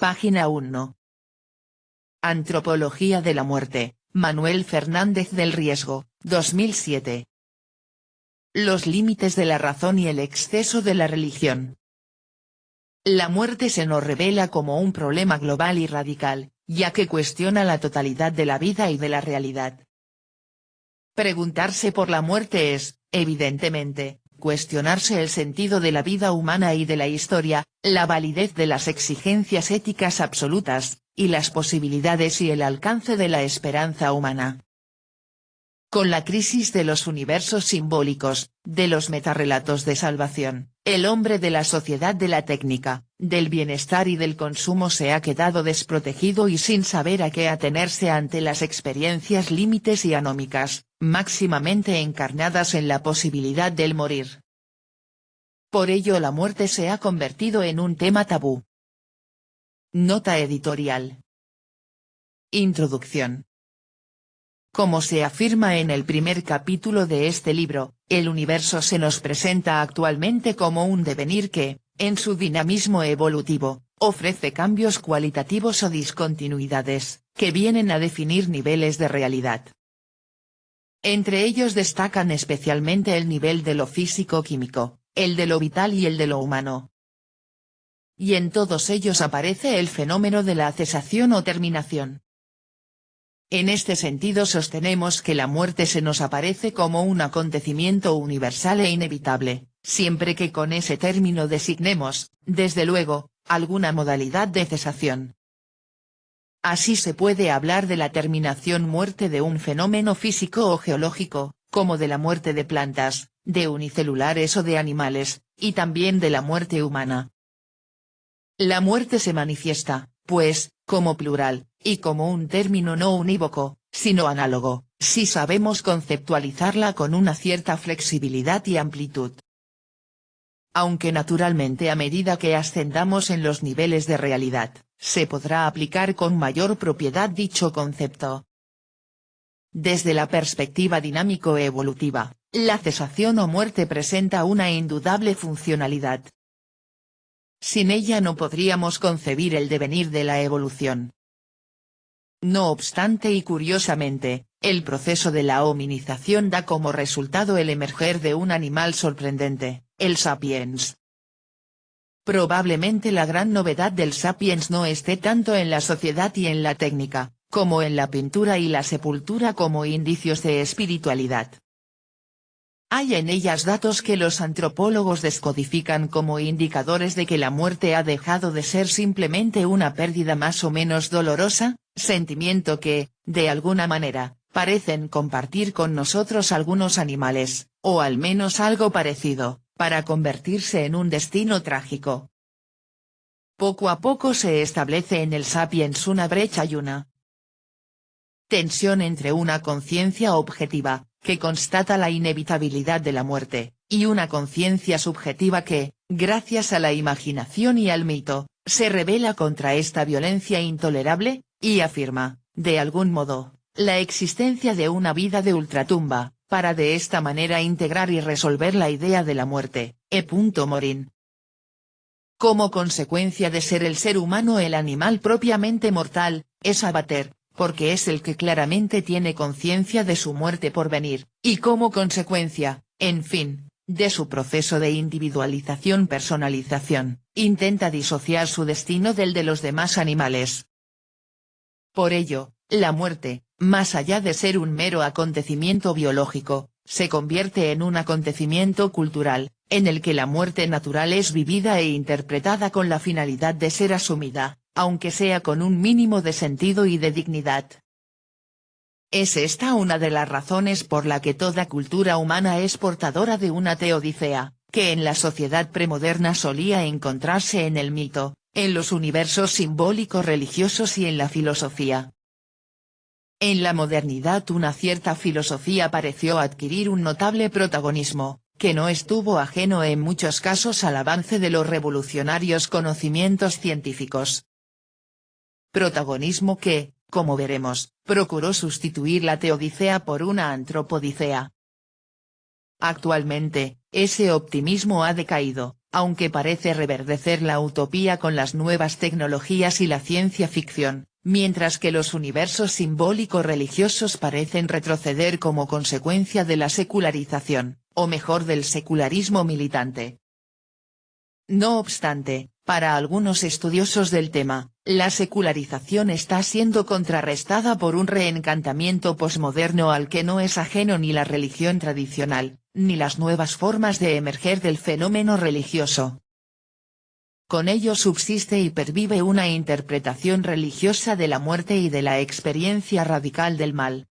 Página 1. Antropología de la muerte, Manuel Fernández del Riesgo, 2007. Los límites de la razón y el exceso de la religión. La muerte se nos revela como un problema global y radical, ya que cuestiona la totalidad de la vida y de la realidad. Preguntarse por la muerte es, evidentemente, cuestionarse el sentido de la vida humana y de la historia, la validez de las exigencias éticas absolutas, y las posibilidades y el alcance de la esperanza humana. Con la crisis de los universos simbólicos, de los metarrelatos de salvación, el hombre de la sociedad de la técnica, del bienestar y del consumo se ha quedado desprotegido y sin saber a qué atenerse ante las experiencias límites y anómicas, máximamente encarnadas en la posibilidad del morir. Por ello la muerte se ha convertido en un tema tabú. Nota editorial. Introducción. Como se afirma en el primer capítulo de este libro, el universo se nos presenta actualmente como un devenir que, en su dinamismo evolutivo, ofrece cambios cualitativos o discontinuidades, que vienen a definir niveles de realidad. Entre ellos destacan especialmente el nivel de lo físico-químico, el de lo vital y el de lo humano. Y en todos ellos aparece el fenómeno de la cesación o terminación. En este sentido sostenemos que la muerte se nos aparece como un acontecimiento universal e inevitable, siempre que con ese término designemos, desde luego, alguna modalidad de cesación. Así se puede hablar de la terminación-muerte de un fenómeno físico o geológico, como de la muerte de plantas, de unicelulares o de animales, y también de la muerte humana. La muerte se manifiesta, pues, como plural, y como un término no unívoco, sino análogo, si sabemos conceptualizarla con una cierta flexibilidad y amplitud. Aunque naturalmente a medida que ascendamos en los niveles de realidad, se podrá aplicar con mayor propiedad dicho concepto. Desde la perspectiva dinámico-evolutiva, la cesación o muerte presenta una indudable funcionalidad. Sin ella no podríamos concebir el devenir de la evolución. No obstante y curiosamente, el proceso de la hominización da como resultado el emerger de un animal sorprendente, el sapiens. Probablemente la gran novedad del sapiens no esté tanto en la sociedad y en la técnica, como en la pintura y la sepultura como indicios de espiritualidad. Hay en ellas datos que los antropólogos descodifican como indicadores de que la muerte ha dejado de ser simplemente una pérdida más o menos dolorosa, sentimiento que, de alguna manera, parecen compartir con nosotros algunos animales, o al menos algo parecido, para convertirse en un destino trágico. Poco a poco se establece en el sapiens una brecha y una tensión entre una conciencia objetiva, que constata la inevitabilidad de la muerte, y una conciencia subjetiva que, gracias a la imaginación y al mito, se revela contra esta violencia intolerable, y afirma, de algún modo, la existencia de una vida de ultratumba, para de esta manera integrar y resolver la idea de la muerte. Morin. Como consecuencia de ser el ser humano el animal propiamente mortal, es abater, porque es el que claramente tiene conciencia de su muerte por venir, y como consecuencia, en fin, de su proceso de individualización-personalización, intenta disociar su destino del de los demás animales. Por ello, la muerte, más allá de ser un mero acontecimiento biológico, se convierte en un acontecimiento cultural, en el que la muerte natural es vivida e interpretada con la finalidad de ser asumida, aunque sea con un mínimo de sentido y de dignidad. Es esta una de las razones por la que toda cultura humana es portadora de una teodicea, que en la sociedad premoderna solía encontrarse en el mito, en los universos simbólicos religiosos y en la filosofía. En la modernidad una cierta filosofía pareció adquirir un notable protagonismo, que no estuvo ajeno en muchos casos al avance de los revolucionarios conocimientos científicos. Protagonismo que, como veremos, procuró sustituir la teodicea por una antropodicea. Actualmente, ese optimismo ha decaído, aunque parece reverdecer la utopía con las nuevas tecnologías y la ciencia ficción, mientras que los universos simbólicos religiosos parecen retroceder como consecuencia de la secularización, o mejor del secularismo militante. No obstante, para algunos estudiosos del tema, la secularización está siendo contrarrestada por un reencantamiento posmoderno al que no es ajeno ni la religión tradicional, ni las nuevas formas de emerger del fenómeno religioso. Con ello subsiste y pervive una interpretación religiosa de la muerte y de la experiencia radical del mal.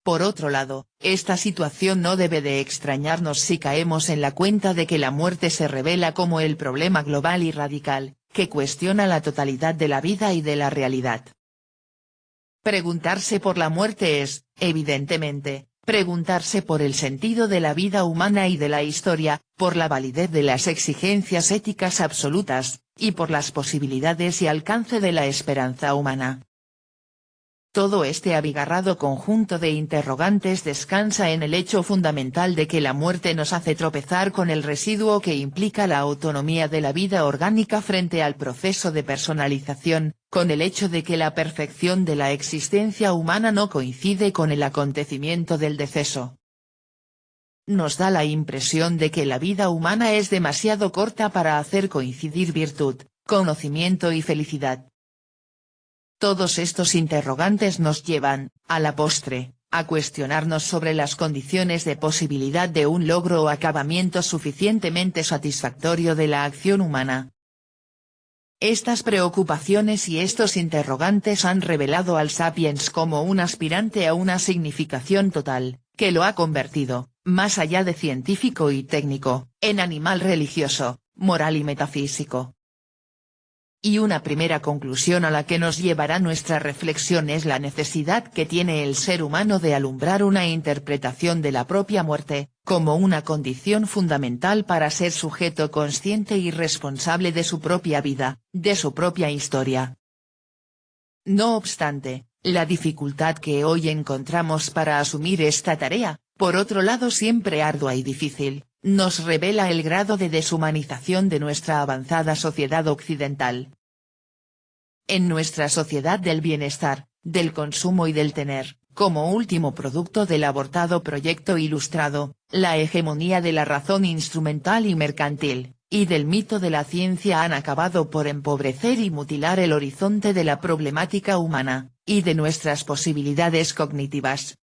Por otro lado, esta situación no debe de extrañarnos si caemos en la cuenta de que la muerte se revela como el problema global y radical, que cuestiona la totalidad de la vida y de la realidad. Preguntarse por la muerte es, evidentemente, preguntarse por el sentido de la vida humana y de la historia, por la validez de las exigencias éticas absolutas, y por las posibilidades y alcance de la esperanza humana. Todo este abigarrado conjunto de interrogantes descansa en el hecho fundamental de que la muerte nos hace tropezar con el residuo que implica la autonomía de la vida orgánica frente al proceso de personalización, con el hecho de que la perfección de la existencia humana no coincide con el acontecimiento del deceso. Nos da la impresión de que la vida humana es demasiado corta para hacer coincidir virtud, conocimiento y felicidad. Todos estos interrogantes nos llevan, a la postre, a cuestionarnos sobre las condiciones de posibilidad de un logro o acabamiento suficientemente satisfactorio de la acción humana. Estas preocupaciones y estos interrogantes han revelado al sapiens como un aspirante a una significación total, que lo ha convertido, más allá de científico y técnico, en animal religioso, moral y metafísico. Y una primera conclusión a la que nos llevará nuestra reflexión es la necesidad que tiene el ser humano de alumbrar una interpretación de la propia muerte, como una condición fundamental para ser sujeto consciente y responsable de su propia vida, de su propia historia. No obstante, la dificultad que hoy encontramos para asumir esta tarea, por otro lado siempre ardua y difícil, nos revela el grado de deshumanización de nuestra avanzada sociedad occidental. En nuestra sociedad del bienestar, del consumo y del tener, como último producto del abortado proyecto ilustrado, la hegemonía de la razón instrumental y mercantil, y del mito de la ciencia han acabado por empobrecer y mutilar el horizonte de la problemática humana, y de nuestras posibilidades cognitivas.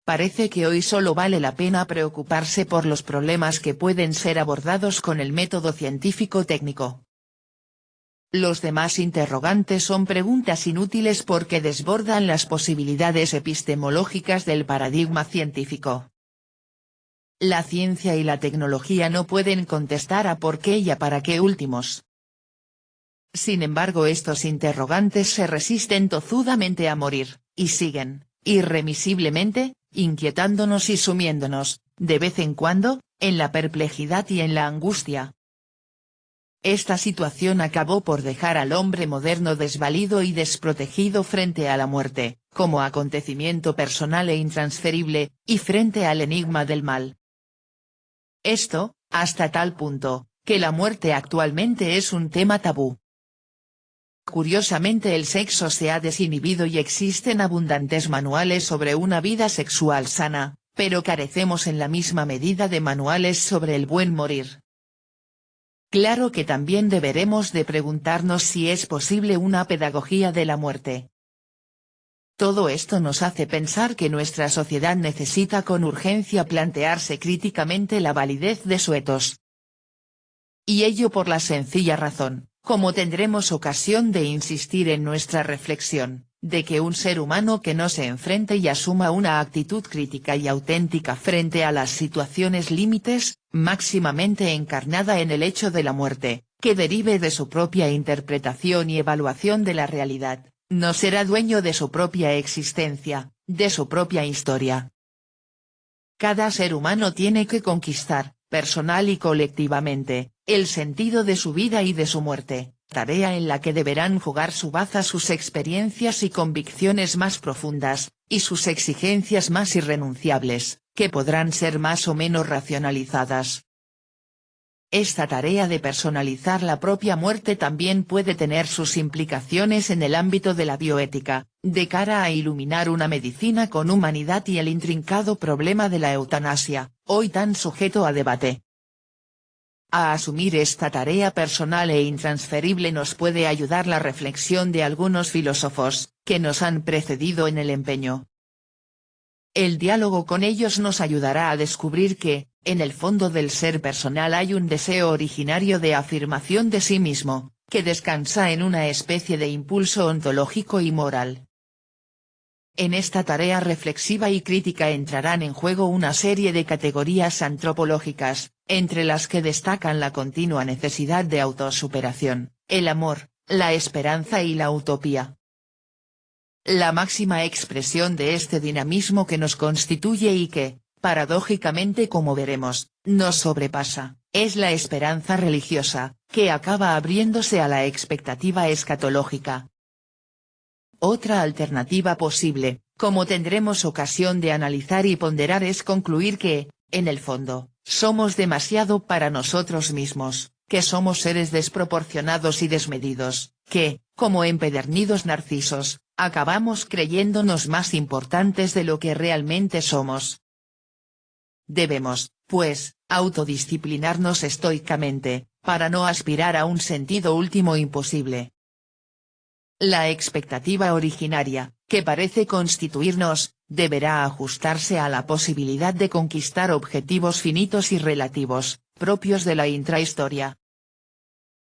Parece que hoy solo vale la pena preocuparse por los problemas que pueden ser abordados con el método científico-técnico. Los demás interrogantes son preguntas inútiles porque desbordan las posibilidades epistemológicas del paradigma científico. La ciencia y la tecnología no pueden contestar a por qué y a para qué últimos. Sin embargo, estos interrogantes se resisten tozudamente a morir, y siguen, irremisiblemente, inquietándonos y sumiéndonos, de vez en cuando, en la perplejidad y en la angustia. Esta situación acabó por dejar al hombre moderno desvalido y desprotegido frente a la muerte, como acontecimiento personal e intransferible, y frente al enigma del mal. Esto, hasta tal punto, que la muerte actualmente es un tema tabú. Curiosamente el sexo se ha desinhibido y existen abundantes manuales sobre una vida sexual sana, pero carecemos en la misma medida de manuales sobre el buen morir. Claro que también deberemos de preguntarnos si es posible una pedagogía de la muerte. Todo esto nos hace pensar que nuestra sociedad necesita con urgencia plantearse críticamente la validez de su etos. Y ello por la sencilla razón, como tendremos ocasión de insistir en nuestra reflexión, de que un ser humano que no se enfrente y asuma una actitud crítica y auténtica frente a las situaciones límites, máximamente encarnada en el hecho de la muerte, que derive de su propia interpretación y evaluación de la realidad, no será dueño de su propia existencia, de su propia historia. Cada ser humano tiene que conquistar, personal y colectivamente, el sentido de su vida y de su muerte, tarea en la que deberán jugar su baza sus experiencias y convicciones más profundas, y sus exigencias más irrenunciables, que podrán ser más o menos racionalizadas. esta tarea de personalizar la propia muerte también puede tener sus implicaciones en el ámbito de la bioética, de cara a iluminar una medicina con humanidad y el intrincado problema de la eutanasia, hoy tan sujeto a debate. A asumir esta tarea personal e intransferible nos puede ayudar la reflexión de algunos filósofos, que nos han precedido en el empeño. El diálogo con ellos nos ayudará a descubrir que, en el fondo del ser personal hay un deseo originario de afirmación de sí mismo, que descansa en una especie de impulso ontológico y moral. En esta tarea reflexiva y crítica entrarán en juego una serie de categorías antropológicas, entre las que destacan la continua necesidad de autosuperación, el amor, la esperanza y la utopía. La máxima expresión de este dinamismo que nos constituye y que, paradójicamente como veremos, nos sobrepasa, es la esperanza religiosa, que acaba abriéndose a la expectativa escatológica. Otra alternativa posible, como tendremos ocasión de analizar y ponderar, es concluir que, en el fondo, somos demasiado para nosotros mismos, que somos seres desproporcionados y desmedidos, que, como empedernidos narcisos, acabamos creyéndonos más importantes de lo que realmente somos. Debemos, pues, autodisciplinarnos estoicamente, para no aspirar a un sentido último imposible. La expectativa originaria, que parece constituirnos, deberá ajustarse a la posibilidad de conquistar objetivos finitos y relativos, propios de la intrahistoria.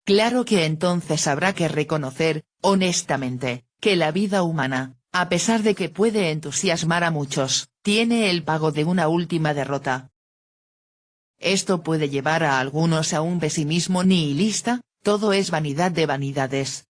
Claro que entonces habrá que reconocer, honestamente, que la vida humana, a pesar de que puede entusiasmar a muchos, tiene el pago de una última derrota. Esto puede llevar a algunos a un pesimismo nihilista, todo es vanidad de vanidades.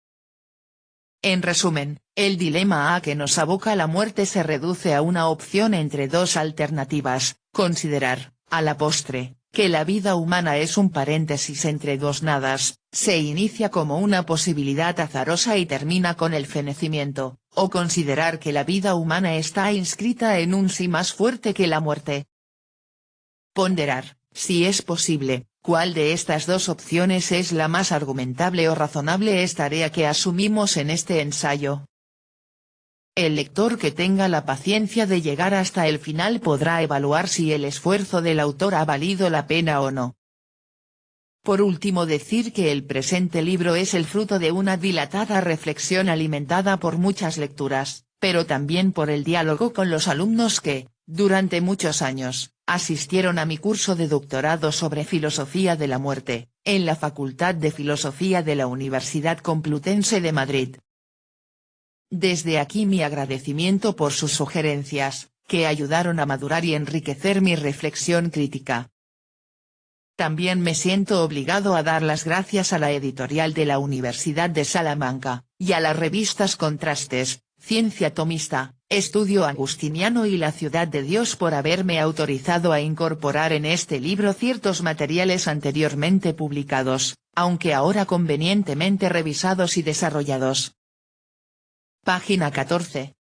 En resumen, el dilema a que nos aboca la muerte se reduce a una opción entre dos alternativas: considerar, a la postre, que la vida humana es un paréntesis entre dos nadas, se inicia como una posibilidad azarosa y termina con el fenecimiento, o considerar que la vida humana está inscrita en un sí más fuerte que la muerte. Ponderar, si es posible, cuál de estas dos opciones es la más argumentable o razonable es tarea que asumimos en este ensayo. El lector que tenga la paciencia de llegar hasta el final podrá evaluar si el esfuerzo del autor ha valido la pena o no. Por último, decir que el presente libro es el fruto de una dilatada reflexión alimentada por muchas lecturas, pero también por el diálogo con los alumnos que, durante muchos años, asistieron a mi curso de doctorado sobre filosofía de la muerte, en la Facultad de Filosofía de la Universidad Complutense de Madrid. Desde aquí mi agradecimiento por sus sugerencias, que ayudaron a madurar y enriquecer mi reflexión crítica. También me siento obligado a dar las gracias a la editorial de la Universidad de Salamanca, y a las revistas Contrastes, Ciencia Tomista, Estudio Agustiniano y La Ciudad de Dios por haberme autorizado a incorporar en este libro ciertos materiales anteriormente publicados, aunque ahora convenientemente revisados y desarrollados. Página 14.